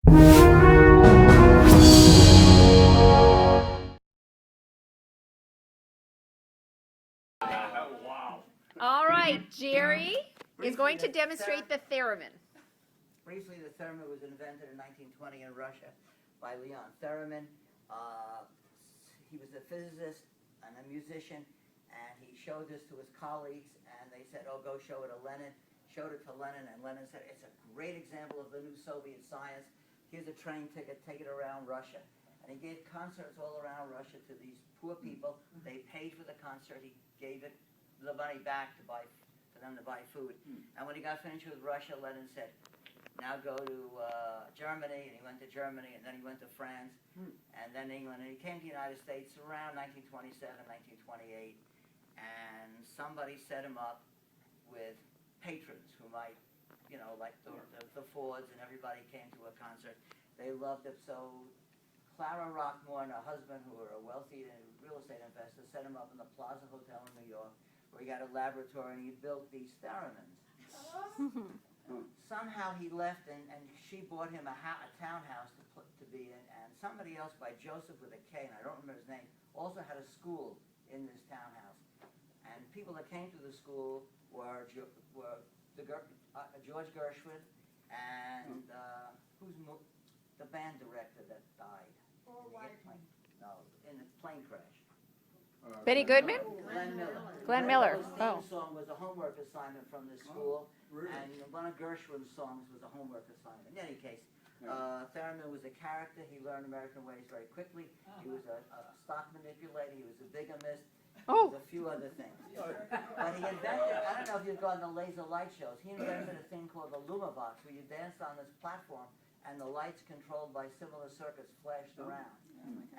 All right, Jerry is going to demonstrate the theremin. Briefly, the theremin was invented in 1920 in Russia by Leon Theramin. He was a physicist and a musician, and he showed this to his colleagues, and they said, oh, go show it to Lenin. Showed it to Lenin, and Lenin said, it's a great example of the new Soviet science. Here's a train ticket, take it around Russia. And he gave concerts all around Russia to these poor people. They paid for the concert. He gave the money back for them to buy food. And when he got finished with Russia, Lenin said, now go to Germany, and he went to Germany, and then he went to France, and then England, and he came to the United States around 1927, 1928, and somebody set him up with patrons who might, like the Fords, and everybody came to a concert. They loved it, so Clara Rockmore and her husband, who were a wealthy real estate investor, set him up in the Plaza Hotel in New York, where he got a laboratory, and he built these theramins. Somehow he left, and she bought him a townhouse to be in, and somebody else by Joseph with a K, and I don't remember his name, also had a school in this townhouse. And people that came to the school were George Gershwin and who's the band director that died? No, in the plane crash. Benny Goodman? Glenn Miller. Glenn Miller. His theme song was a homework assignment from the school, and one of Gershwin's songs was a homework assignment. In any case, Theramin was a character. He learned American ways very quickly. He was a stock manipulator. He was a bigamist. Oh. A few other things. But he invented, I don't know if you've gone to laser light shows, he invented a thing called the Lumivox, where you danced on this platform, and the lights controlled by similar circuits flashed around.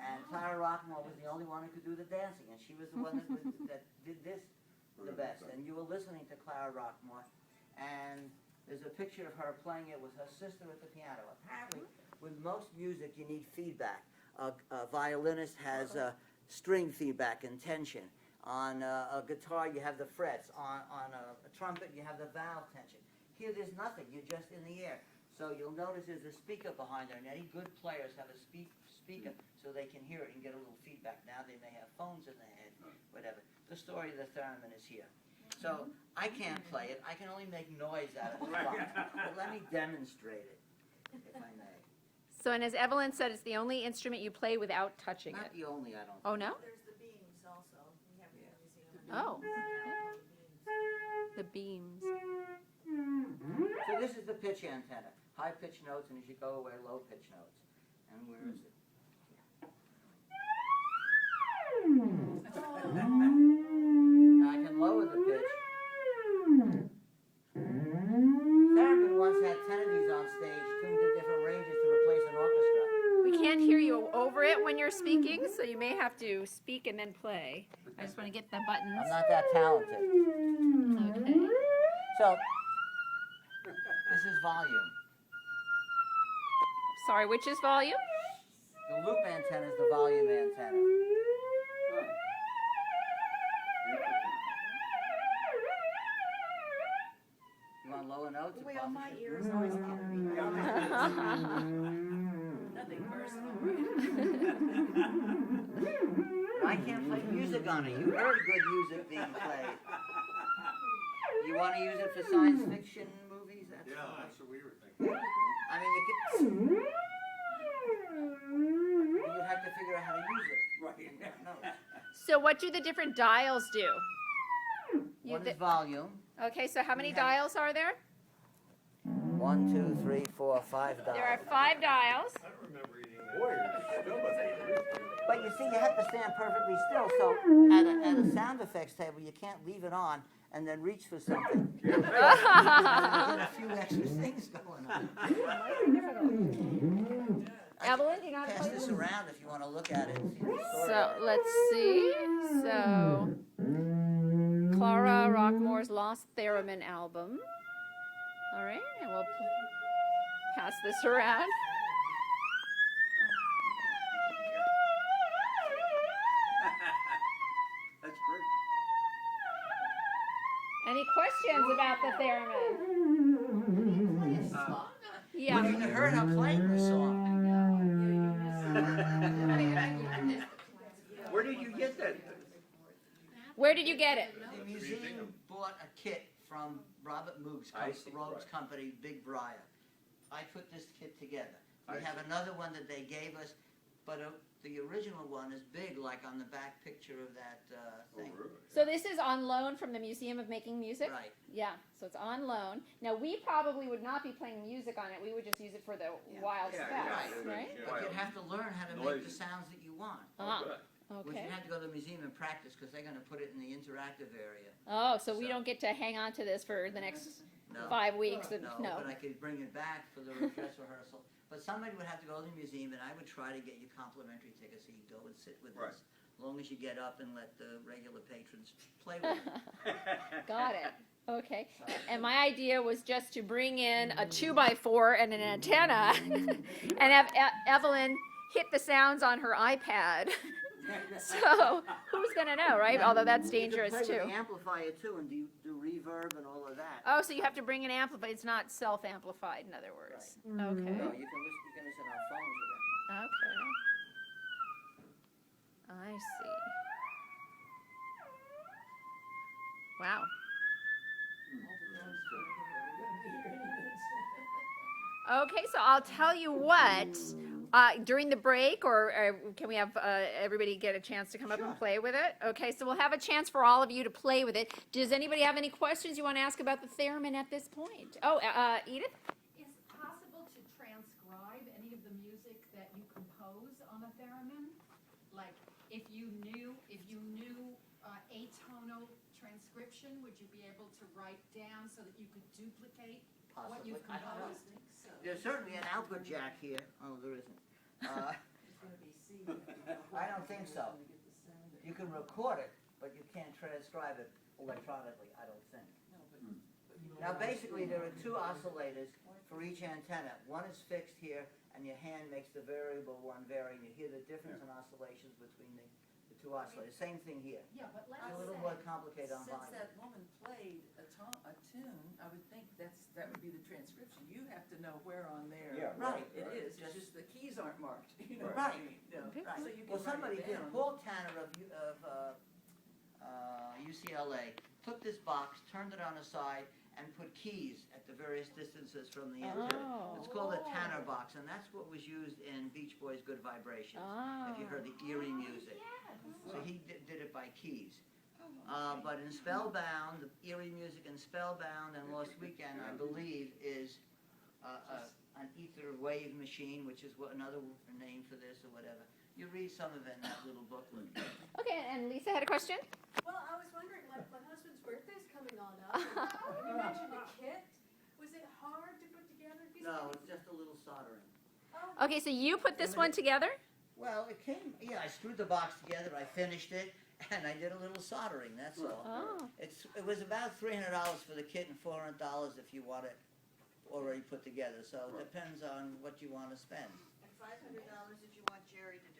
And Clara Rockmore was the only one who could do the dancing, and she was the one that did this the best. And you were listening to Clara Rockmore, and there's a picture of her playing it with her sister at the piano. Apparently, with most music, you need feedback. A violinist has string feedback and tension. On a guitar, you have the frets. On a trumpet, you have the valve tension. Here, there's nothing. You're just in the air. So you'll notice there's a speaker behind there, and any good players have a speaker so they can hear it and get a little feedback. Now they may have phones in their head, whatever. The story of the theremin is here. So I can't play it. I can only make noise out of it. But let me demonstrate it, if I may. So, and as Evelyn said, it's the only instrument you play without touching Not it. the only, I don't Oh, think. no? There's the beams also. We have it in the museum. Oh. The beams. So this is the pitch antenna. High pitch notes, and as you go away, low pitch notes. And where is it? Now I can lower the pitch. Theramin once had 10 of these on stage, tuned to different ranges to replace an orchestra. We can't hear you over it when you're speaking, so you may have to speak and then play. I just want to get the buttons. I'm not that talented. Okay. So, this is volume. Sorry, which is volume? The loop antenna is the volume antenna. You want lower notes? Well, my ears always bother me. Nothing personal. I can't play music on it. You heard good music being played. You want to use it for science fiction movies? That's fine. That's what we were thinking. I mean, you'd have to figure out how to use it. Right. No. So what do the different dials do? One is volume. Okay, so how many dials are there? 1, 2, 3, 4, 5 dials. There are 5 dials. I don't remember eating that. Boy, still doesn't. But you see, you have to stand perfectly still. So at a sound effects table, you can't leave it on and then reach for something. Get a few extra things going on. Evelyn, you know how to Pass play this this? around if you want to look at it. And see the story. So let's see. So Clara Rockmore's Lost Theremin album. All right, and we'll pass this around. That's great. Any questions about the theremin? Yeah. When you heard her playing the song. Where did you get that? Where did you get it? The museum bought a kit from Robert Moog's Rogue's company, Big Briar. I put this kit together. We have another one that they gave us, but the original one is big, like on the back picture of that thing. Oh, really? So this is on loan from the Museum of Making Music? Right. Yeah, so it's on loan. Now, we probably would not be playing music on it. We would just use it for the wild Yeah, effects, yeah, right? yeah. But you'd have to learn how to make the sounds that you want. Ah, Good. Which okay. you have to go to the museum and practice because they're going to put it in the interactive area. Oh, so we So- don't get to hang on to this for the next No. 5 weeks? And, No, but I could bring it back for the dress rehearsal. But somebody would have to go to the museum, and I would try to get you complimentary tickets so you can go and sit with us. As long as you get up and let the regular patrons play with you. Got it. Okay. And my idea was just to bring in a 2x4 and an antenna and have Evelyn hit the sounds on her iPad. So who's going to know, right? Although that's dangerous You can play too. with the amplifier too and do reverb and all of that. Oh, so you have to bring an amplifier. It's not self-amplified, in other words. Okay. No, you can listen on phones with it. Okay. I see. Wow. Okay, so I'll tell you what. During the break, or can we have everybody get a chance to come up and play with it? Okay, so we'll have a chance for all of you to play with it. Does anybody have any questions you want to ask about the theremin at this point? Oh, Edith? Is it possible to transcribe any of the music that you compose on a theremin? Like, if you knew atonal transcription, would you be able to write down so that you could duplicate what Possibly. you've I don't know. composed? There's certainly an output jack here. Oh, there isn't. I don't think so. You can record it, but you can't transcribe it electronically, I don't think. Now, basically, there are two oscillators for each antenna. One is fixed here, and your hand makes the variable one vary, and you hear the difference in oscillations between the two oscillators. Same thing here. Yeah, but let's It's a little say, more complicated on Since volume. that woman played a tune, I would think that would be the transcription. You have to know where on there. Yeah, right, It right. is, it's just the keys aren't marked, you know. Right. what I mean? Yeah. Right. So you Well, can somebody write it did. down. Paul Tanner of UCLA took this box, turned it on the side, and put keys at the various distances from the antenna. Oh. It's called a Tanner box, and that's what was used in Beach Boys' Good Vibrations. If you heard the eerie music. So he did it by keys. But in Spellbound, the eerie music in Spellbound and Lost Weekend, I believe, is an ether wave machine, which is another name for this or whatever. You read some of it in that little booklet. Okay, and Lisa had a question? Well, I was wondering, my husband's birthday's coming on up. You mentioned a kit. Was it hard to put together? No, it's just a little soldering. Okay, so you put this one together? Well, it came, I screwed the box together, I finished it, and I did a little soldering, that's all. Oh. It was about $300 for the kit and $400 if you want it already put together, so it depends on what you want to spend. And $500 if you want Jerry to do it.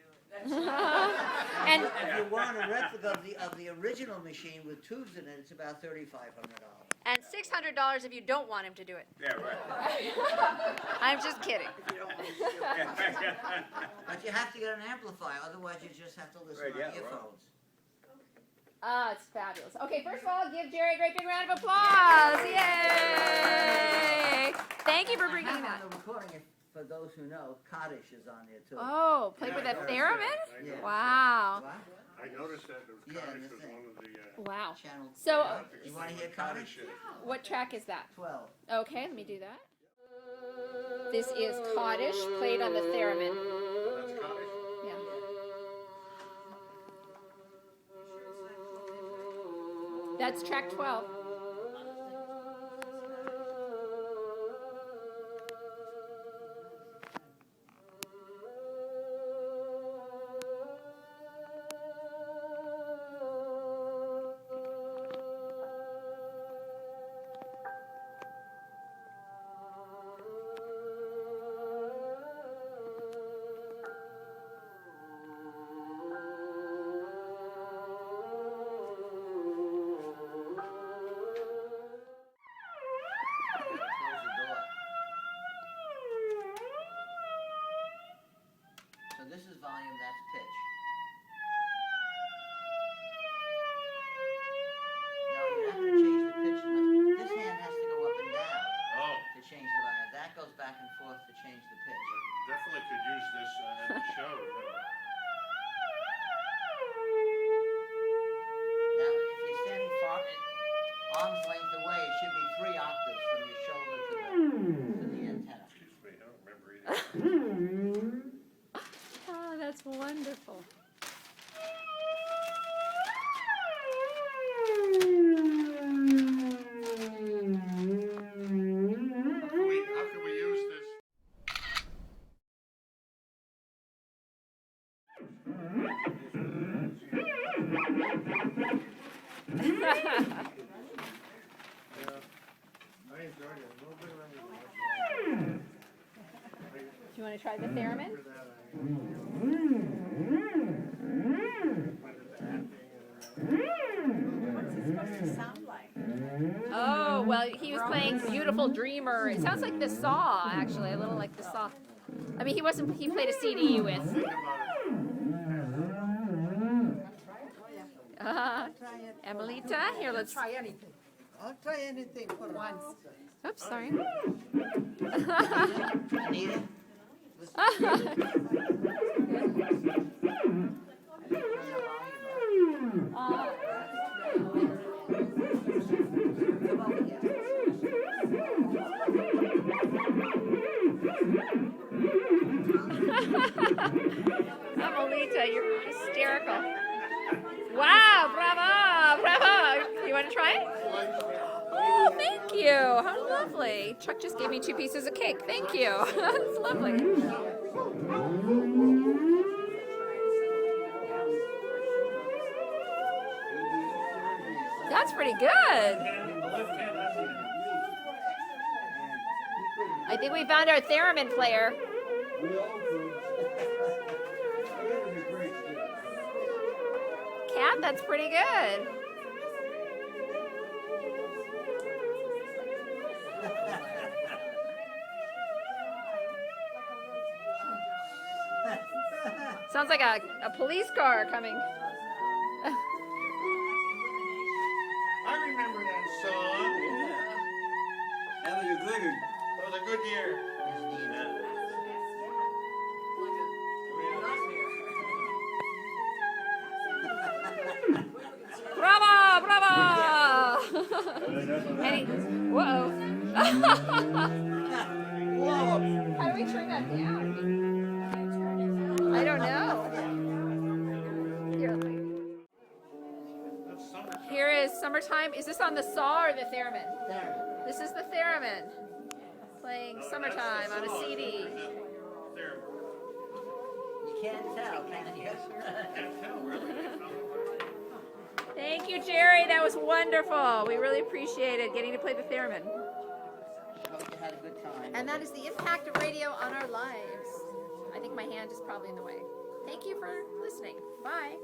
And If you want a replica of the original machine with tubes in it, it's about $3,500. and $600 if you don't want him to do it. Yeah, right. I'm just kidding. But you have to get an amplifier, otherwise you just have to listen Right, on yeah, right. earphones. Ah, it's fabulous. Okay, first of all, give Jerry a great big round of applause. Yay! Thank you for bringing I have that. on the recording, for those who know, Kaddish is on there too. Oh, played with a Yeah, I noticed theremin? that. I Yeah. noticed Wow. What? that. I noticed that the Yeah, Kaddish the was thing. one of the, Wow. Channel. So- You want to hear Kaddish? What track is that? 12. Okay, let me do that. This is Kaddish, played on the theremin. That's Kaddish? Yeah. That's track 12. Now, if you're standing far, arm's length away, it should be 3 octaves from your shoulder to the antenna. Excuse me, I don't remember either. Oh, that's wonderful. How can we use this? I enjoyed it. A little bit of everything. Do you want to try the theremin? What's it supposed to sound like? Oh, well, he was playing Beautiful Dreamer. It sounds like the Saw, actually, a little like the Saw. I mean, he played a CD with. Emelita, here, let's. Try anything. I'll try anything for once. Oops, sorry. Anita? Emelita, you're hysterical. Wow, bravo, bravo. You want to try it? Oh, thank you. How lovely. Chuck just gave me 2 pieces of cake. Thank you. That's lovely. That's pretty good. I think we found our theremin player. Cat, that's pretty good. Sounds like a police car coming. I remember that song. That was a good one. That was a good year. Bravo, bravo! Whoa. Whoa! How do we turn that down? I don't know. Here is Summertime. Is this on the Saw or the Theremin? There. This is the Theremin. Playing Summertime on a CD. You can't tell, can you? Can't tell, really. Thank you, Jerry. That was wonderful. We really appreciated getting to play the Theremin. Hope you had a good time. And that is the impact of radio on our lives. I think my hand is probably in the way. Thank you for listening. Bye.